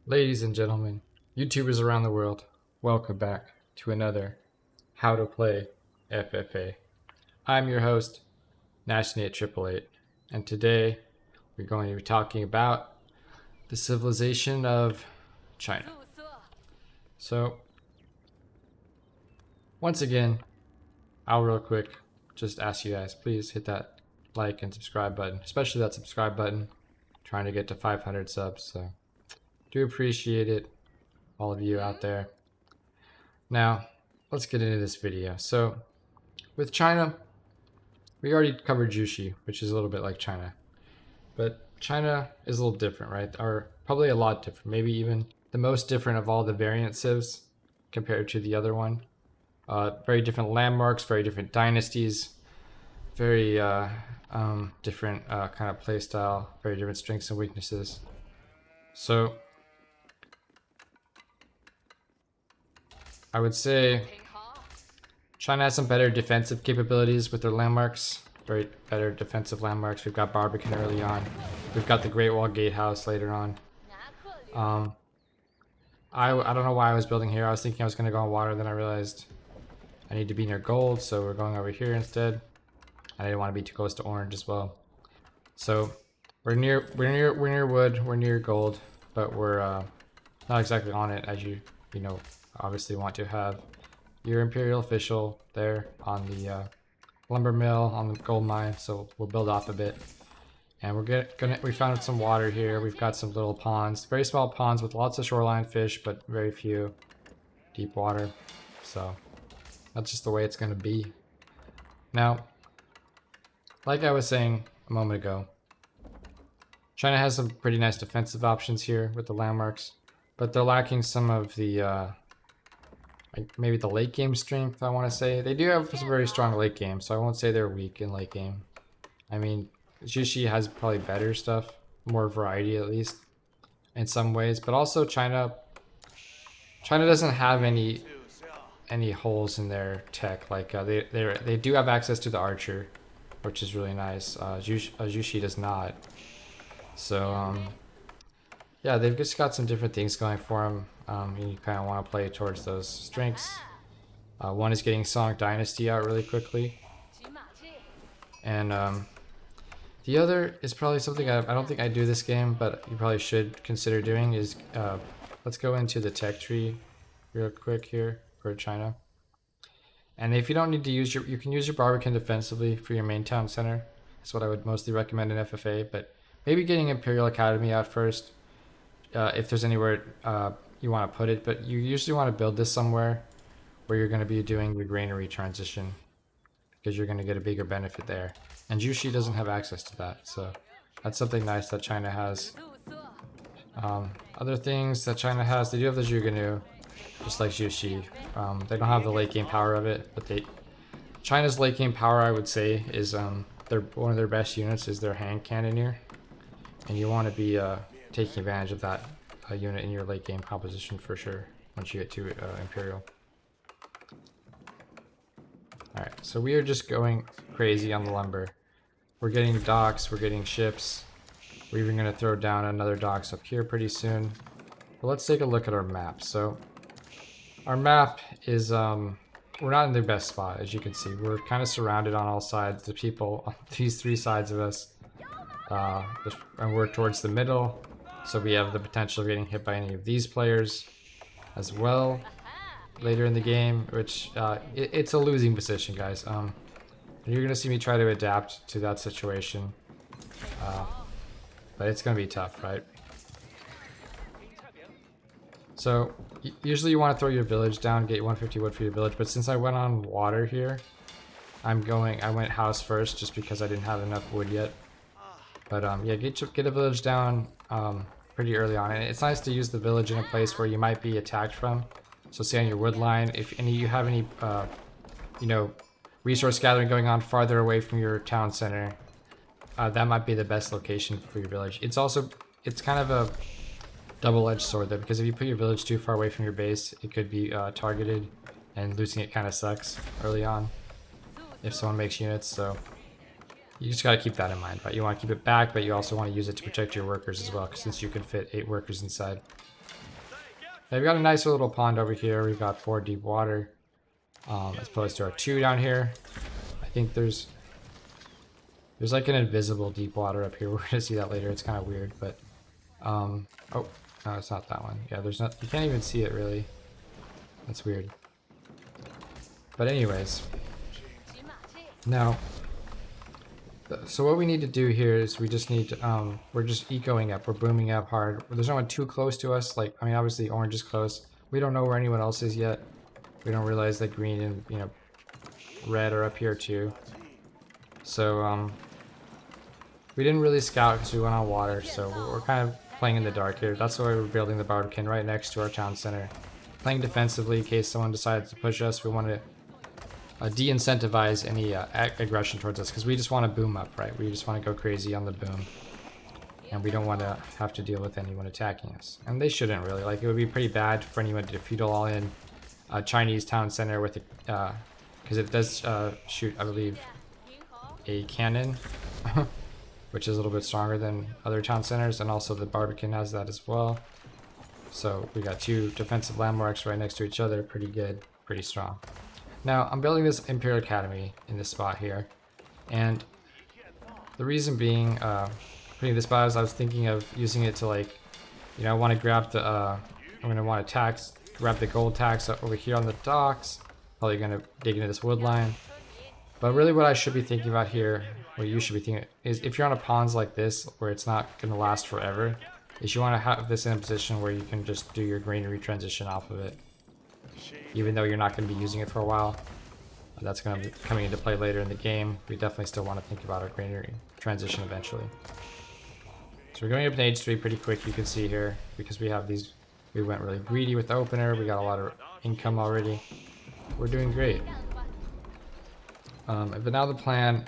Ladies and gentlemen, YouTubers around the world, welcome back to another How to Play FFA. I'm your host, Nashnate888, and today we're going to be talking about the civilization of China. So, once again, I'll real quick just ask you guys, please hit that like and subscribe button, especially that subscribe button. I'm trying to get to 500 subs, so do appreciate it, all of you out there. Now, let's get into this video. So, with China, we already covered Jushi, which is a little bit like China. But China is a little different, right? Or probably a lot different. Maybe even the most different of all the variant civs compared to the other one. Very different landmarks, very different dynasties, very different kind of playstyle, very different strengths and weaknesses. So, I would say China has some better defensive capabilities with their landmarks. Very better defensive landmarks. We've got Barbican early on. We've got the Great Wall Gatehouse later on. I don't know why I was building here. I was thinking I was going to go on water, then I realized I need to be near gold, so we're going over here instead. I didn't want to be too close to orange as well. So we're near wood, we're near gold, but we're not exactly on it, as you know obviously want to have your imperial official there on the lumber mill, on the gold mine. So we'll build off a bit, and we found some water here. We've got some little ponds, very small ponds with lots of shoreline fish, but very few deep water. So that's just the way it's going to be. Now, like I was saying a moment ago, China has some pretty nice defensive options here with the landmarks, but they're lacking some of the maybe the late game strength, I want to say. They do have some very strong late game, so I won't say they're weak in late game. I mean, Jushi has probably better stuff, more variety at least, in some ways. But also China doesn't have any holes in their tech. Like they do have access to the archer, which is really nice. Jushi does not. So yeah, they've just got some different things going for them. You kind of want to play towards those strengths. One is getting Song Dynasty out really quickly. And the other is probably something I don't think I do this game, but you probably should consider doing is, let's go into the tech tree real quick here for China. And if you don't need to use you can use your Barbican defensively for your main town center. That's what I would mostly recommend in FFA, but maybe getting Imperial Academy out first. If there's anywhere you want to put it, but you usually want to build this somewhere where you're going to be doing your granary transition, because you're going to get a bigger benefit there. And Jushi doesn't have access to that, so that's something nice that China has. Other things that China has, they do have the Zhuganu, just like Jushi. They don't have the late game power of it, but China's late game power, I would say, is one of their best units is their hand cannoneer, and you want to be taking advantage of that unit in your late game composition for sure once you get to Imperial. Alright, so we are just going crazy on the lumber. We're getting docks, we're getting ships. We're even going to throw down another docks up here pretty soon. But let's take a look at our map. So our map is, we're not in the best spot, as you can see. We're kind of surrounded on all sides. The people on these three sides of us, and we're towards the middle. So we have the potential of getting hit by any of these players as well later in the game, which it's a losing position, guys. You're going to see me try to adapt to that situation, but it's going to be tough, right? So usually you want to throw your village down, get 150 wood for your village, but since I went on water here, I went house first just because I didn't have enough wood yet. But yeah, get a village down pretty early on, and it's nice to use the village in a place where you might be attacked from. So say on your wood line, if you have any resource gathering going on farther away from your town center, that might be the best location for your village. It's kind of a double-edged sword though, because if you put your village too far away from your base, it could be targeted, and losing it kind of sucks early on if someone makes units. So you just got to keep that in mind, right? You want to keep it back, but you also want to use it to protect your workers as well, since you can fit 8 workers inside. We've got a nice little pond over here. We've got 4 deep water, as opposed to our 2 down here. I think there's like an invisible deep water up here. We're gonna see that later. It's kind of weird, but oh no, it's not that one. Yeah, there's not. You can't even see it really. That's weird. But anyways, now. So what we need to do here is we just need to, we're just ecoing up, we're booming up hard. There's no one too close to us, like, I mean, obviously orange is close. We don't know where anyone else is yet. We don't realize that green and, you know, red are up here too. So, we didn't really scout because we went on water, so we're kind of playing in the dark here. That's why we're building the Barbican right next to our town center. Playing defensively in case someone decides to push us. We want to de-incentivize any aggression towards us because we just want to boom up, right? We just want to go crazy on the boom, and we don't want to have to deal with anyone attacking us. And they shouldn't really. Like, it would be pretty bad for anyone to feudal all in a Chinese town center with a, because it does shoot, I believe, a cannon, which is a little bit stronger than other town centers, and also the Barbican has that as well. So we got 2 defensive landmarks right next to each other, pretty good, pretty strong. Now, I'm building this Imperial Academy in this spot here, and the reason being, putting this spot is I was thinking of using it to, like, you know, I want to grab the, I'm going to want to tax, grab the gold tax over here on the docks, probably going to dig into this wood line, but really what I should be thinking about here, what you should be thinking, is if you're on a ponds like this, where it's not going to last forever, is you want to have this in a position where you can just do your granary transition off of it. Even though you're not going to be using it for a while, that's going to be coming into play later in the game. We definitely still want to think about our granary transition eventually. So we're going up to age 3 pretty quick, you can see here, because we have these. We went really greedy with the opener. We got a lot of income already. We're doing great. But now the plan,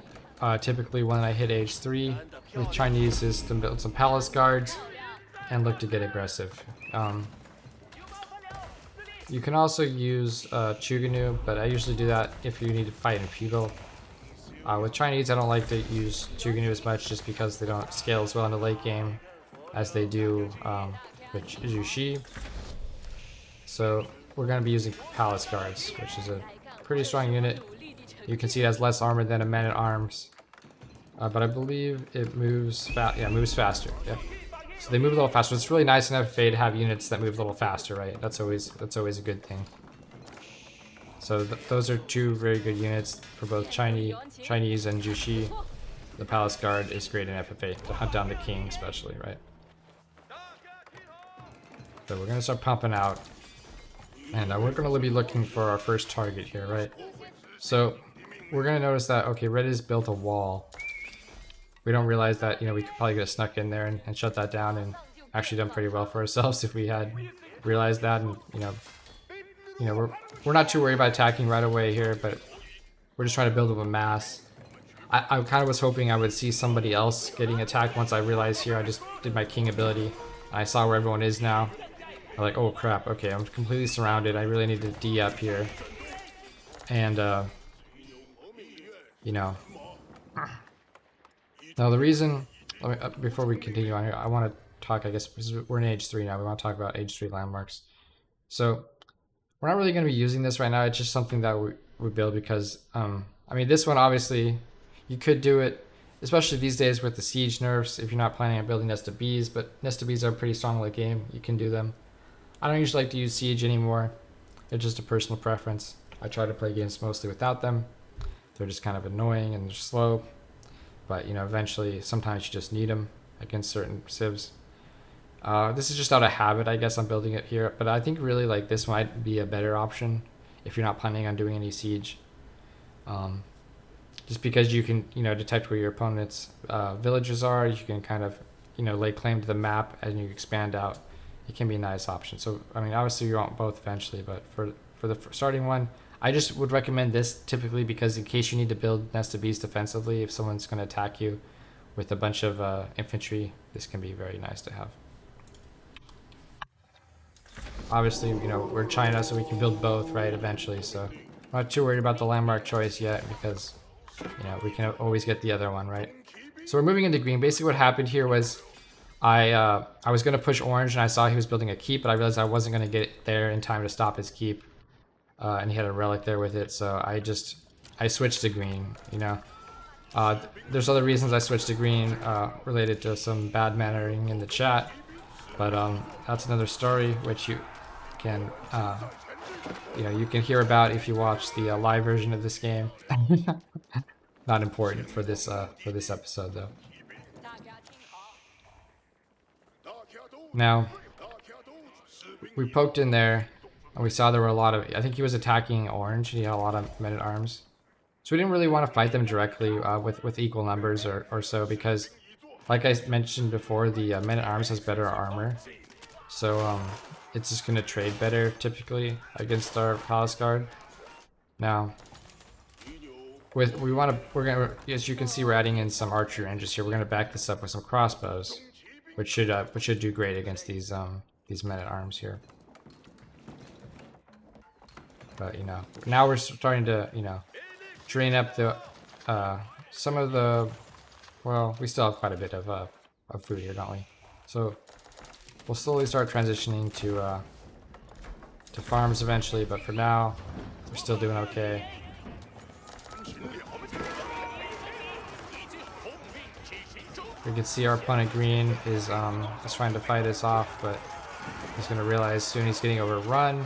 typically when I hit age 3 with Chinese, is to build some palace guards and look to get aggressive. You can also use Chuganu, but I usually do that if you need to fight in feudal. With Chinese, I don't like to use Chuganu as much just because they don't scale as well in the late game as they do with Jushi. So we're going to be using Palace Guards, which is a pretty strong unit. You can see it has less armor than a Man-at-Arms, but I believe it moves moves faster. Yeah. So they move a little faster. It's really nice in FFA to have units that move a little faster, right? That's always a good thing. So those are 2 very good units for both Chinese and Jushi. The Palace Guard is great in FFA to hunt down the king, especially, right? So we're gonna start pumping out, and we're gonna be looking for our first target here, right? So we're gonna notice that red has built a wall. We don't realize that, we could probably get snuck in there and shut that down and actually done pretty well for ourselves if we had realized that. And we're not too worried about attacking right away here, but we're just trying to build up a mass. I kind of was hoping I would see somebody else getting attacked once I realized here I just did my king ability. I saw where everyone is now. I'm like, oh crap, okay, I'm completely surrounded. I really need to D up here. And, now the reason, before we continue on here, I want to talk, I guess, because we're in age 3 now, we want to talk about age 3 landmarks. So, we're not really going to be using this right now, it's just something that we build because, this one, obviously, you could do it, especially these days with the siege nerfs, if you're not planning on building Nest of Bees, but Nest of Bees are pretty strong late game, you can do them. I don't usually like to use siege anymore, it's just a personal preference. I try to play games mostly without them. They're just kind of annoying and they're slow. But, eventually, sometimes you just need them against certain civs. This is just out of habit, I guess I'm building it here. But I think really, like, this might be a better option if you're not planning on doing any siege. Just because you can, detect where your opponent's villages are. You can kind of, lay claim to the map as you expand out. It can be a nice option. So, obviously you want both eventually. But for the starting one, I just would recommend this typically because in case you need to build Nest of Bees defensively, if someone's going to attack you with a bunch of infantry, this can be very nice to have. Obviously, we're China, so we can build both, right, eventually. So I'm not too worried about the landmark choice yet because, we can always get the other one, right? So we're moving into green. Basically what happened here was I was gonna push orange and I saw he was building a keep, but I realized I wasn't gonna get there in time to stop his keep, and he had a relic there with it. So I switched to green. You know, there's other reasons I switched to green related to some bad mannering in the chat, but that's another story which you can you can hear about if you watch the live version of this game. Not important for this episode though. Now, we poked in there, and we saw there were a lot of... I think he was attacking orange, and he had a lot of men-at-arms. So we didn't really want to fight them directly with equal numbers or so, because, like I mentioned before, the men-at-arms has better armor. So it's just going to trade better, typically, against our palace guard. Now, we're gonna, as you can see, we're adding in some archery ranges here. We're going to back this up with some crossbows, which should do great against these men-at-arms here. But you know, now we're starting to drain up the some of the... Well, we still have quite a bit of food here, don't we? So we'll slowly start transitioning to farms eventually. But for now, we're still doing okay. We can see our opponent green is trying to fight us off, but he's going to realize soon he's getting overrun.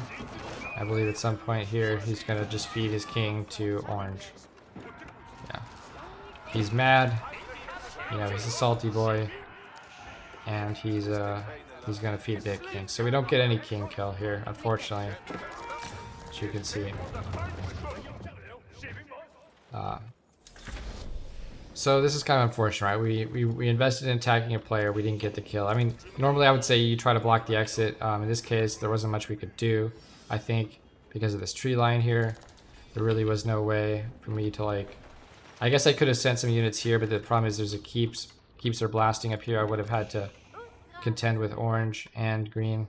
I believe at some point here he's going to just feed his king to orange. Yeah, he's mad. You know, he's a salty boy, and he's going to feed the king. So we don't get any king kill here, unfortunately, as you can see. So this is kind of unfortunate, right? We invested in attacking a player, we didn't get the kill. I mean, normally I would say you try to block the exit. In this case, there wasn't much we could do. I think because of this tree line here, there really was no way for me to like... I guess I could have sent some units here, but the problem is there's a keeps are blasting up here. I would have had to contend with orange and green.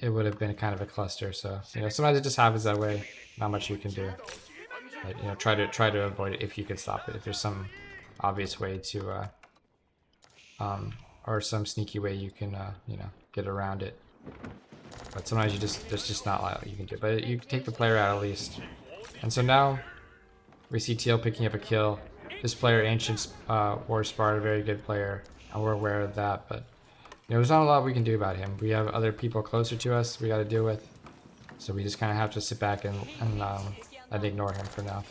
It would have been kind of a cluster. So sometimes it just happens that way. Not much you can do. But, try to avoid it if you can stop it. If there's some obvious way to, or some sneaky way you can, get around it. But sometimes there's just not a lot you can do. But you can take the player out at least. And so now we see Teal picking up a kill. This player, Ancient War Sparta, a very good player, and we're aware of that. But there's not a lot we can do about him. We have other people closer to us we got to deal with. So we just kind of have to sit back and ignore him for now.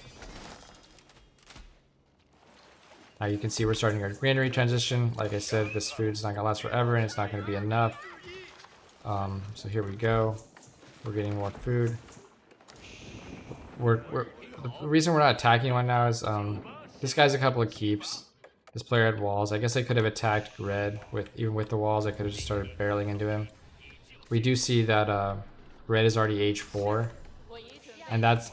Now you can see we're starting our granary transition. Like I said, this food's not gonna last forever, and it's not gonna be enough. So here we go. We're getting more food. The reason we're not attacking one now is this guy's a couple of keeps. This player had walls. I guess I could have attacked red even with the walls. I could have just started barreling into him. We do see that red is already age 4. And that's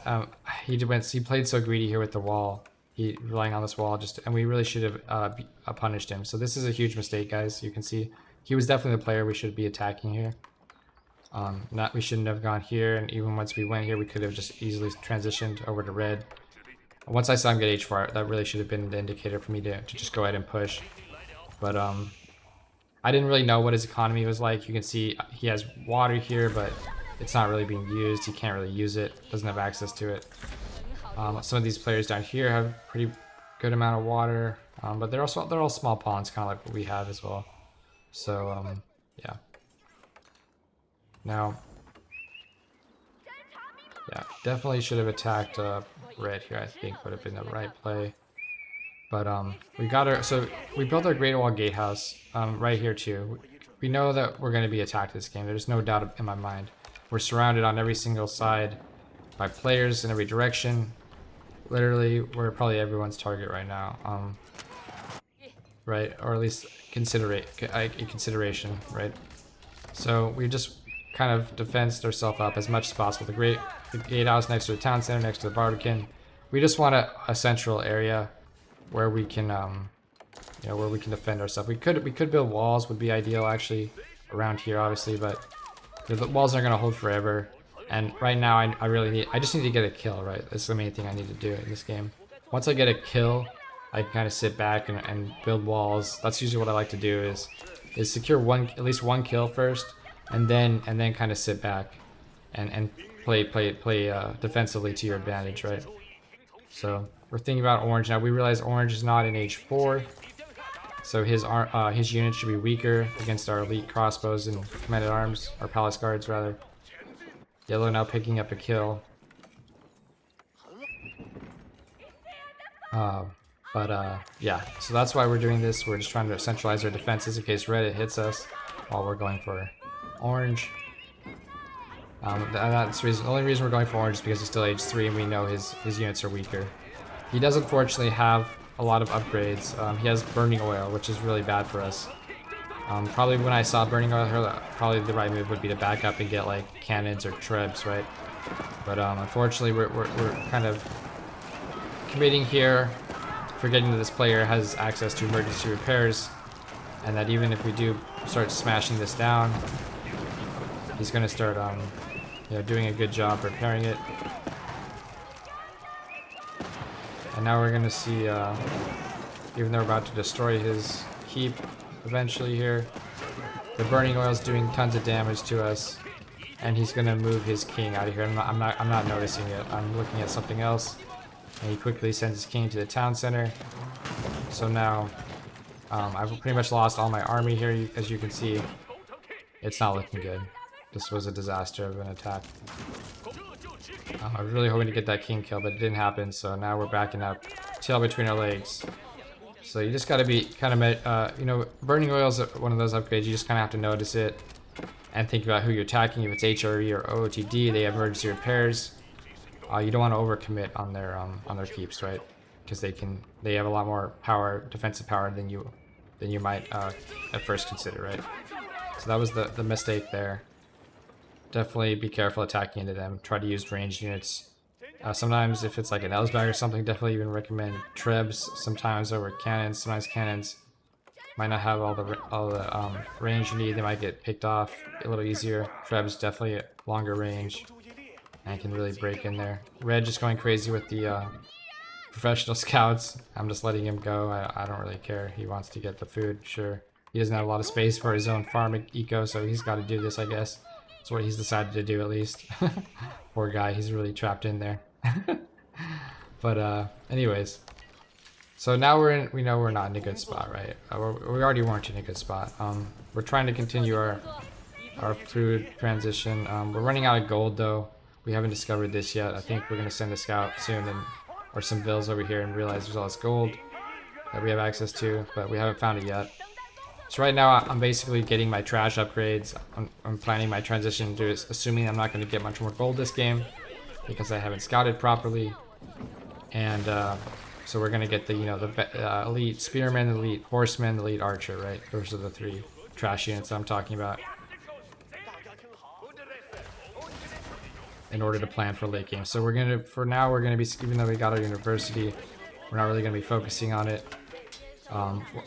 he played so greedy here with the wall. He relying on this wall and we really should have punished him. So this is a huge mistake, guys. You can see he was definitely the player we should be attacking here. We shouldn't have gone here, and even once we went here, we could have just easily transitioned over to red. Once I saw him get H4, that really should have been the indicator for me to just go ahead and push. But I didn't really know what his economy was like. You can see he has water here, but it's not really being used. He can't really use it. Doesn't have access to it. Some of these players down here have a pretty good amount of water, but they're all small ponds, kind of like what we have as well. So yeah. Now, yeah, definitely should have attacked red here. I think would have been the right play. But we built our Great Wall Gatehouse right here too. We know that we're going to be attacked this game. There's no doubt in my mind. We're surrounded on every single side by players in every direction. Literally, we're probably everyone's target right now. Right, or at least consideration, right? So we just kind of defensed ourselves up as much as possible. The gatehouse next to the town center, next to the Barbican. We just want a central area where we can, where we can defend ourselves. We could build walls, would be ideal actually around here, obviously, but the walls aren't gonna hold forever. And right now, I just need to get a kill, right? That's the main thing I need to do in this game. Once I get a kill, I can kind of sit back and build walls. That's usually what I like to do is secure at least one kill first, and then kind of sit back and play defensively to your advantage, right? So we're thinking about orange now. We realize orange is not in age 4, so his unit should be weaker against our elite crossbows and men at arms, or palace guards rather. Yellow now picking up a kill. Yeah, so that's why we're doing this. We're just trying to centralize our defenses in case red hits us while we're going for orange. That's the only reason we're going for orange is because he's still age 3 and we know his units are weaker. He does unfortunately have a lot of upgrades. He has burning oil, which is really bad for us. Probably when I saw burning oil, probably the right move would be to back up and get like cannons or trebs, right? But unfortunately, we're kind of committing here, forgetting that this player has access to emergency repairs, and that even if we do start smashing this down, he's going to start doing a good job repairing it. And now we're going to see, even though we're about to destroy his keep eventually here, the burning oil is doing tons of damage to us, and he's going to move his king out of here. I'm not noticing it. I'm looking at something else. And he quickly sends his king to the town center. So now, I've pretty much lost all my army here. As you can see, it's not looking good. This was a disaster of an attack. I was really hoping to get that king kill, but it didn't happen. So now we're backing up, tail between our legs. So you just got to be kind of, burning oil is one of those upgrades. You just kind of have to notice it and think about who you're attacking. If it's HRE or OOTD, they have emergency repairs. You don't want to overcommit on their keeps, right? Because they have a lot more power, defensive power than you might at first consider, right? So that was the mistake there. Definitely be careful attacking into them. Try to use ranged units. Sometimes if it's like an Elsbag or something, definitely even recommend trebs. Sometimes over cannons. Sometimes cannons might not have all the range you need. They might get picked off a little easier. Trebs definitely at longer range. And can really break in there. Red just going crazy with the professional scouts. I'm just letting him go. I don't really care. He wants to get the food, sure. He doesn't have a lot of space for his own farm eco, so he's got to do this, I guess. That's what he's decided to do, at least. Poor guy, he's really trapped in there. But anyways. So now we know we're not in a good spot, right? We already weren't in a good spot. We're trying to continue our food transition. We're running out of gold, though. We haven't discovered this yet. I think we're going to send a scout soon, or some vills over here, and realize there's all this gold that we have access to, but we haven't found it yet. So right now I'm basically getting my trash upgrades. I'm planning my transition to assuming I'm not going to get much more gold this game because I haven't scouted properly. And so we're going to get the elite spearman, the elite horseman, the elite archer, right? Those are the 3 trash units that I'm talking about. In order to plan for late game. So for now we're gonna be, even though we got our university, we're not really gonna be focusing on it.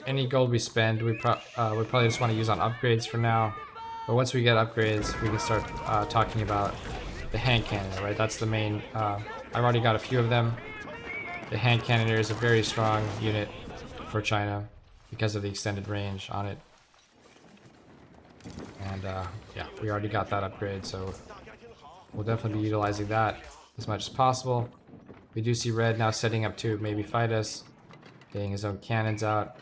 Any gold we spend, we probably just want to use on upgrades for now. But once we get upgrades, we can start talking about the hand cannon, right? That's the main. I've already got a few of them. The hand cannoneer is a very strong unit for China because of the extended range on it. And yeah, we already got that upgrade, so we'll definitely be utilizing that as much as possible. We do see red now setting up to maybe fight us, getting his own cannons out.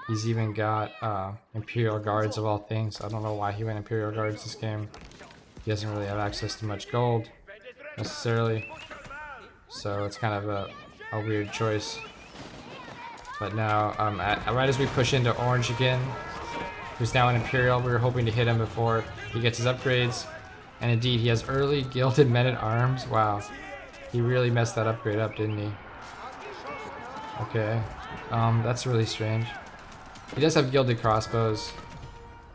He's even got Imperial Guards of all things. I don't know why he went Imperial Guards this game. He doesn't really have access to much gold necessarily, so it's kind of a weird choice. But now, right as we push into orange again, who's now an Imperial, we were hoping to hit him before he gets his upgrades. And indeed, he has early gilded men-at-arms. Wow. He really messed that upgrade up, didn't he? Okay. That's really strange. He does have gilded crossbows,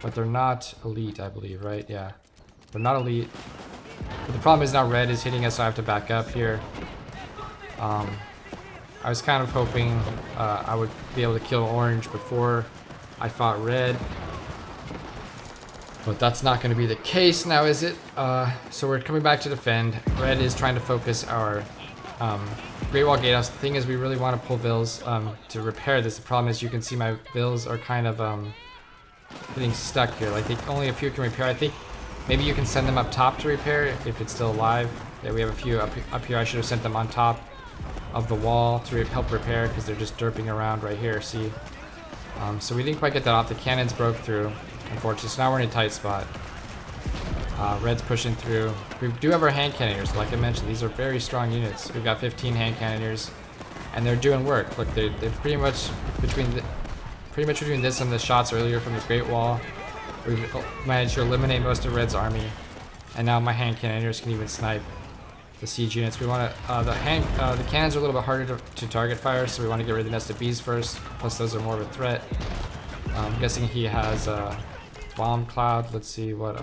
but they're not elite, I believe, right? Yeah. They're not elite. But the problem is now red is hitting us, so I have to back up here. I was kind of hoping I would be able to kill orange before I fought red. But that's not going to be the case now, is it? So we're coming back to defend. Red is trying to focus our Great Wall Gatehouse. The thing is, we really want to pull vills to repair this. The problem is, you can see my vills are kind of getting stuck here. Like, only a few can repair. I think maybe you can send them up top to repair if it's still alive. Yeah, we have a few up here. I should have sent them on top of the wall to help repair because they're just derping around right here. See? So we didn't quite get that off. The cannons broke through, unfortunately. So now we're in a tight spot. Red's pushing through. We do have our hand cannoneers. Like I mentioned, these are very strong units. We've got 15 hand cannoneers, and they're doing work. Look, they're pretty much between this and the shots earlier from the Great Wall. We've managed to eliminate most of Red's army, and now my hand cannoneers can even snipe the siege units. We want to the cannons are a little bit harder to target fire, so we want to get rid of the nested bees first. Plus, those are more of a threat. I'm guessing he has bomb cloud. Let's see what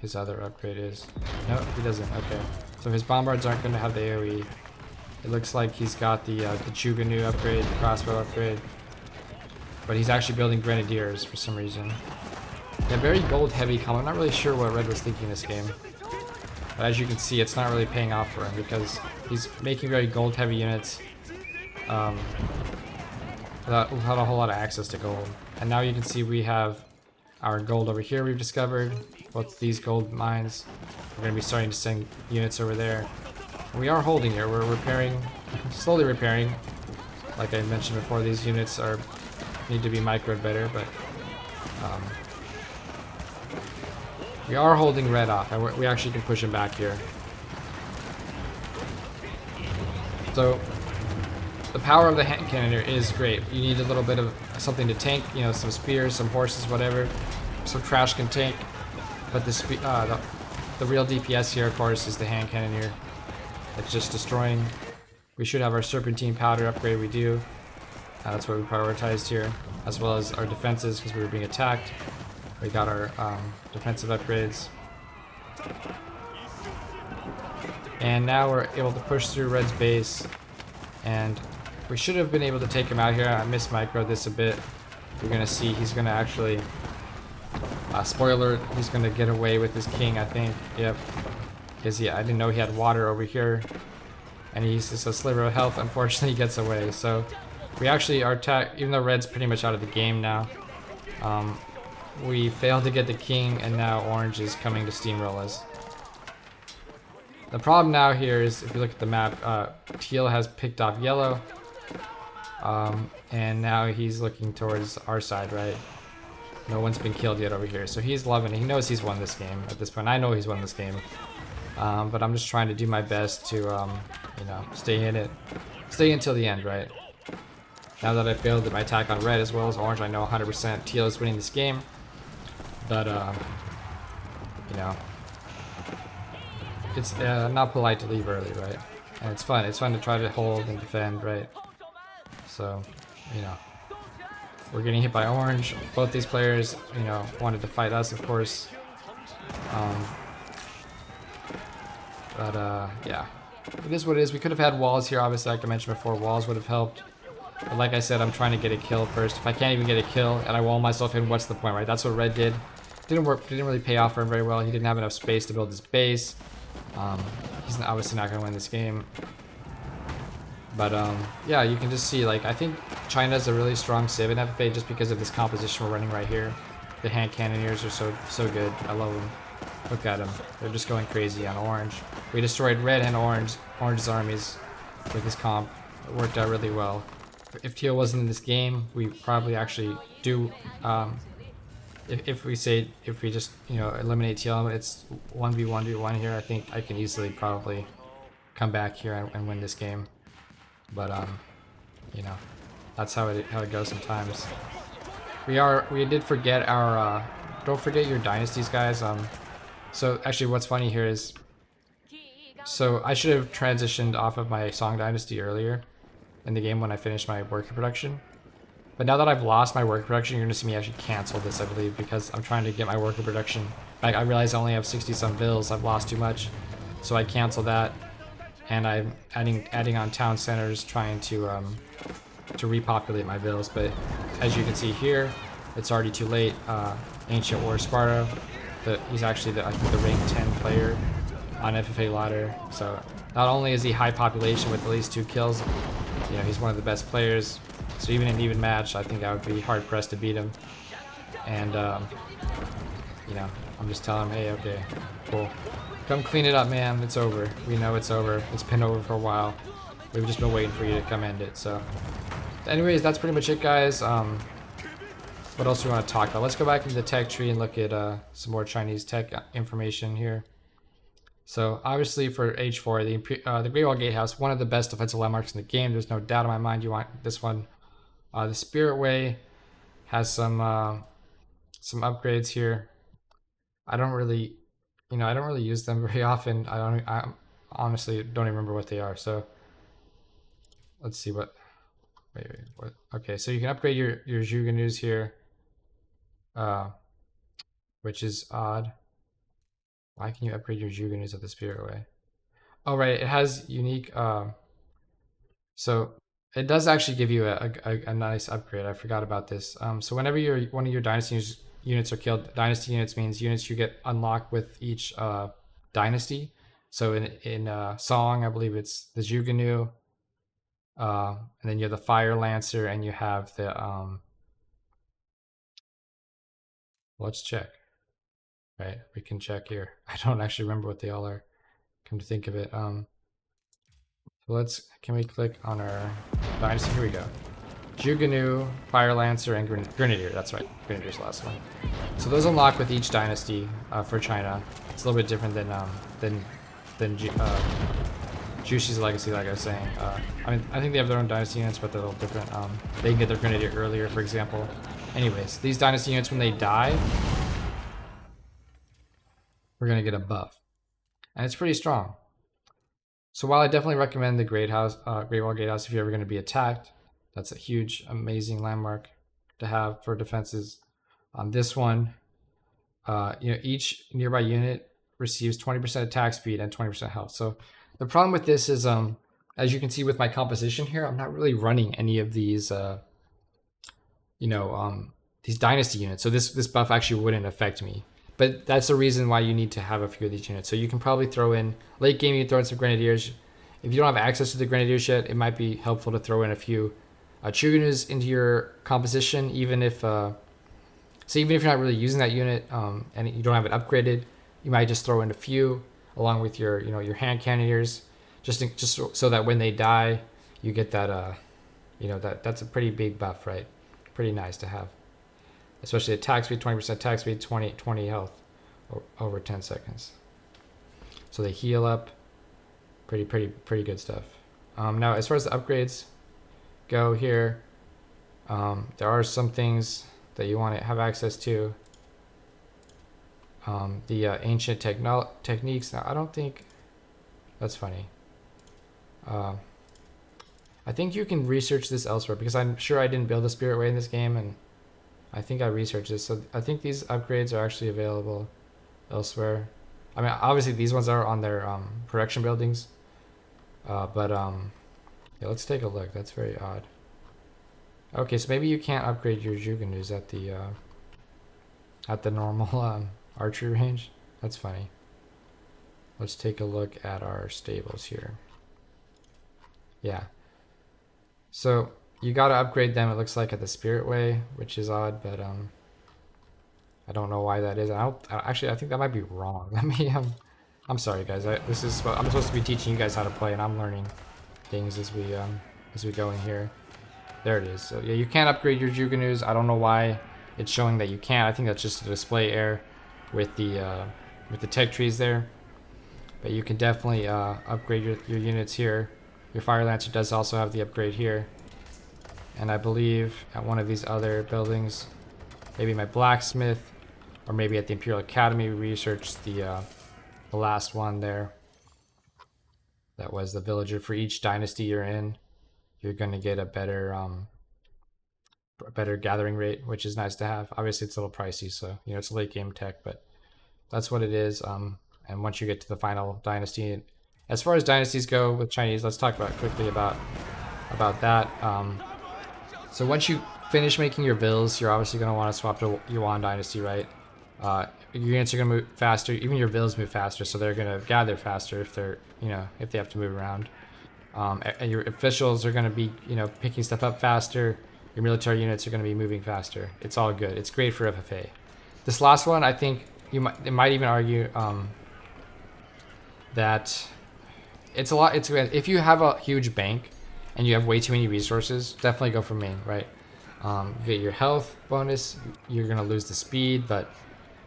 his other upgrade is. No, he doesn't. Okay, so his bombards aren't going to have the AOE. It looks like he's got the Chuganu upgrade, the crossbow upgrade, but he's actually building grenadiers for some reason. Yeah, very gold heavy comp. I'm not really sure what Red was thinking this game, but as you can see, it's not really paying off for him because he's making very gold heavy units without a whole lot of access to gold. And now you can see we have our gold over here we've discovered. Both these gold mines. We're going to be starting to send units over there. We are holding here. We're repairing, slowly repairing. Like I mentioned before, these units need to be microed better, but we are holding Red off, and we actually can push him back here. So the power of the hand cannoneer is great. You need a little bit of something to tank, you know, some spears, some horses, whatever. Some trash can tank. But the real DPS here, of course, is the hand cannoneer. It's just destroying. We should have our serpentine powder upgrade. We do. That's what we prioritized here, as well as our defenses because we were being attacked. We got our defensive upgrades. And now we're able to push through Red's base. And we should have been able to take him out here. I mismicroed this a bit. You're going to see he's going to actually... spoiler, he's going to get away with his king, I think. Yep. Because I didn't know he had water over here. And he's just a sliver of health. Unfortunately, he gets away. So we actually are even though Red's pretty much out of the game now. We failed to get the king, and now Orange is coming to steamroll us. The problem now here is, if you look at the map, Teal has picked off Yellow. And now he's looking towards our side, right? No one's been killed yet over here, so he's loving it. He knows he's won this game at this point. I know he's won this game, but I'm just trying to do my best to, you know, stay in it, stay until the end, right? Now that I failed my attack on Red as well as Orange, I know 100% Teal is winning this game, but you know, it's not polite to leave early, right? And it's fun. It's fun to try to hold and defend, right? So, you know. We're getting hit by Orange. Both these players, you know, wanted to fight us, of course. Yeah. It is what it is. We could have had walls here, obviously, like I mentioned before. Walls would have helped. But like I said, I'm trying to get a kill first. If I can't even get a kill and I wall myself in, what's the point, right? That's what Red did. Didn't work. Didn't really pay off for him very well. He didn't have enough space to build his base. He's obviously not going to win this game. But yeah, you can just see, like, I think China is a really strong civ in FFA just because of this composition we're running right here. The hand cannoneers are so good. I love them. Look at them. They're just going crazy on Orange. We destroyed Red and Orange's armies with this comp. It worked out really well. If Teal wasn't in this game, we probably actually do. If we just, you know, eliminate Teal, it's 1v1v1 here. I think I can easily probably come back here and win this game. But you know, that's how it goes sometimes. We did forget our don't forget your dynasties, guys. So actually, what's funny here is, so I should have transitioned off of my Song Dynasty earlier in the game when I finished my worker production. But now that I've lost my worker production, you're gonna see me actually cancel this, I believe, because I'm trying to get my worker production. I realize I only have 60 some vills. I've lost too much, so I cancel that. And I'm adding on town centers, trying to repopulate my villas. But as you can see here, it's already too late. Ancient War Sparta, he's actually I think the rank 10 player on FFA ladder. So Not only is he high population with at least 2 kills, you know, he's one of the best players. So even in an even match, I think I would be hard pressed to beat him. And you know, I'm just telling him, hey, okay, cool, come clean it up, man. It's over. We know it's over. It's been over for a while. We've just been waiting for you to come end it. So, anyways, that's pretty much it, guys. What else do we want to talk about? Let's go back into the tech tree and look at some more Chinese tech information here. So obviously for H4, the Great Wall Gatehouse, one of the best defensive landmarks in the game. There's no doubt in my mind you want this one. The Spirit Way has some upgrades here. I don't really use them very often. I honestly don't even remember what they are. So let's see what. Wait, what? Okay, so you can upgrade your Zhuganus here, which is odd. Why can you upgrade your Zhuganus at the Spirit Way? Oh, right, it has unique. So it does actually give you a nice upgrade. I forgot about this. So whenever one of your dynasty units are killed, dynasty units means units you get unlocked with each dynasty. So in Song, I believe it's the Zhuganu, and then you have the Fire Lancer, and you have the let's check. Right, we can check here. I don't actually remember what they all are. Come to think of it, so can we click on our dynasty? Here we go. Zhuganu, Fire Lancer, and Grenadier. That's right, Grenadier's the last one. So those unlock with each dynasty for China. It's a little bit different than Jushi's Legacy, like I was saying. I mean, I think they have their own dynasty units, but they're a little different. They can get their Grenadier earlier, for example. Anyways, these dynasty units, when they die, we're gonna get a buff, and it's pretty strong. So while I definitely recommend the Great Wall Gatehouse if you're ever going to be attacked, that's a huge, amazing landmark to have for defenses. On this one, you know, each nearby unit receives 20% attack speed and 20% health. So the problem with this is, as you can see with my composition here, I'm not really running any of these, these dynasty units. So this buff actually wouldn't affect me. But that's the reason why you need to have a few of these units. So you can probably throw in, late game, you can throw in some Grenadiers. If you don't have access to the Grenadiers yet, it might be helpful to throw in a few Chuganus into your composition, even if so even if you're not really using that unit and you don't have it upgraded, you might just throw in a few along with your your hand cannoneers, just so that when they die, you get that that's a pretty big buff, right? Pretty nice to have. Especially attack speed, 20% attack speed, 20 health over 10 seconds. So they heal up. Pretty good stuff. Now, as far as the upgrades go here, there are some things that you want to have access to. The ancient techniques. Now, I don't think that's funny. I think you can research this elsewhere because I'm sure I didn't build a Spirit Way in this game, and I think I researched this, so I think these upgrades are actually available elsewhere. I mean, obviously these ones are on their production buildings, but yeah, let's take a look. That's very odd. Okay, so maybe you can't upgrade your Zhuganus at the normal archery range. That's funny. Let's take a look at our stables here. Yeah. So you gotta upgrade them, it looks like, at the Spirit Way, which is odd, but I don't know why that is. Actually, I think that might be wrong. Let me I'm sorry, guys. I'm supposed to be teaching you guys how to play, and I'm learning things as we go in here. There it is. So yeah, you can't upgrade your Zhuganus. I don't know why it's showing that you can't. I think that's just a display error with the tech trees there. But you can definitely upgrade your units here. Your Fire Lancer does also have the upgrade here. And I believe at one of these other buildings, maybe my blacksmith, or maybe at the Imperial Academy, we researched the last one there. That was the villager. For each dynasty you're in, you're going to get a better gathering rate, which is nice to have. Obviously, it's a little pricey, so it's late game tech, but that's what it is. And once you get to the final dynasty, as far as dynasties go with Chinese, let's talk quickly about that. So once you finish making your bills, you're obviously going to want to swap to Yuan Dynasty, right? Your units are gonna move faster. Even your villas move faster, so they're gonna gather faster if they're, if they have to move around. And your officials are gonna be, picking stuff up faster. Your military units are gonna be moving faster. It's all good. It's great for FFA. This last one, I think it might even argue that it's a lot. It's if you have a huge bank and you have way too many resources, definitely go for main, right? You get your health bonus. You're gonna lose the speed, but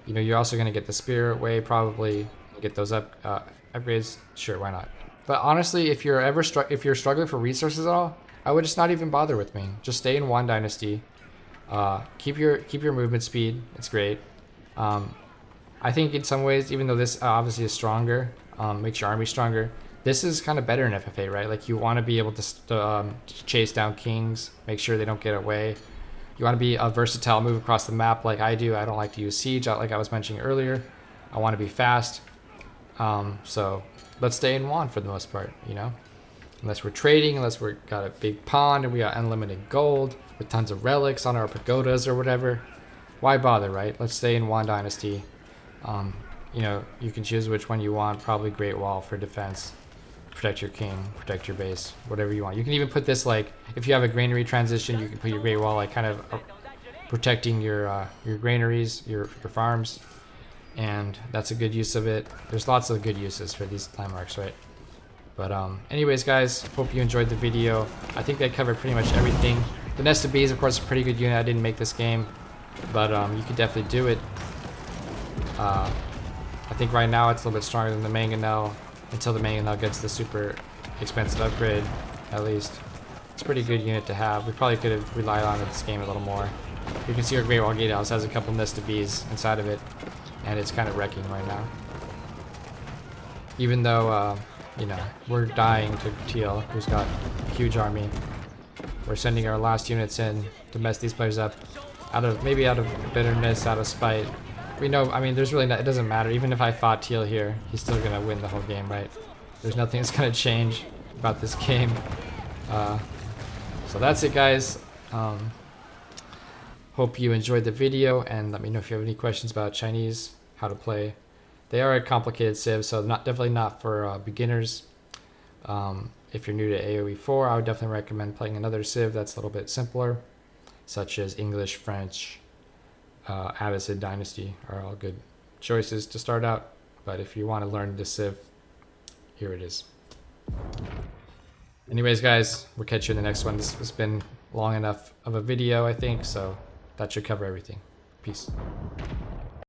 you're also gonna get the spirit way probably. Get those upgrades. Sure, why not? But honestly, if you're if you're struggling for resources at all, I would just not even bother with main. Just stay in one dynasty. Keep your movement speed. It's great. I think in some ways, even though this obviously is stronger, makes your army stronger, this is kind of better in FFA, right? Like you want to be able to chase down kings, make sure they don't get away. You want to be a versatile, move across the map like I do. I don't like to use siege, like I was mentioning earlier. I want to be fast. So let's stay in one for the most part, Unless we're trading, unless we've got a big pond and we got unlimited gold with tons of relics on our pagodas or whatever. Why bother, right? Let's stay in one dynasty. You can choose which one you want. Probably Great Wall for defense. Protect your king, protect your base, whatever you want. You can even put this like, if you have a granary transition, you can put your Great Wall like kind of protecting your granaries, your farms. And that's a good use of it. There's lots of good uses for these landmarks, right? But anyways, guys, hope you enjoyed the video. I think they covered pretty much everything. The Nest of Bees, of course, is a pretty good unit. I didn't make this game, but you could definitely do it. I think right now it's a little bit stronger than the Mangonel until the Mangonel gets the super expensive upgrade, at least. It's a pretty good unit to have. We probably could have relied on it this game a little more. You can see our Great Wall Gatehouse has a couple Nest of Bees inside of it, and it's kind of wrecking right now. Even though, we're dying to Teal, who's got a huge army. We're sending our last units in to mess these players up, maybe out of bitterness, out of spite. We know, there's really it doesn't matter. Even if I fought Teal here, he's still gonna win the whole game, right? There's nothing that's gonna change about this game. So that's it, guys. Hope you enjoyed the video, and let me know if you have any questions about Chinese, how to play. They are a complicated civ, so definitely not for beginners. If you're new to AoE 4, I would definitely recommend playing another civ that's a little bit simpler, such as English, French, Abbasid Dynasty are all good choices to start out. But if you want to learn this civ, here it is. Anyways, guys, we'll catch you in the next one. This has been long enough of a video, I think, so that should cover everything. Peace.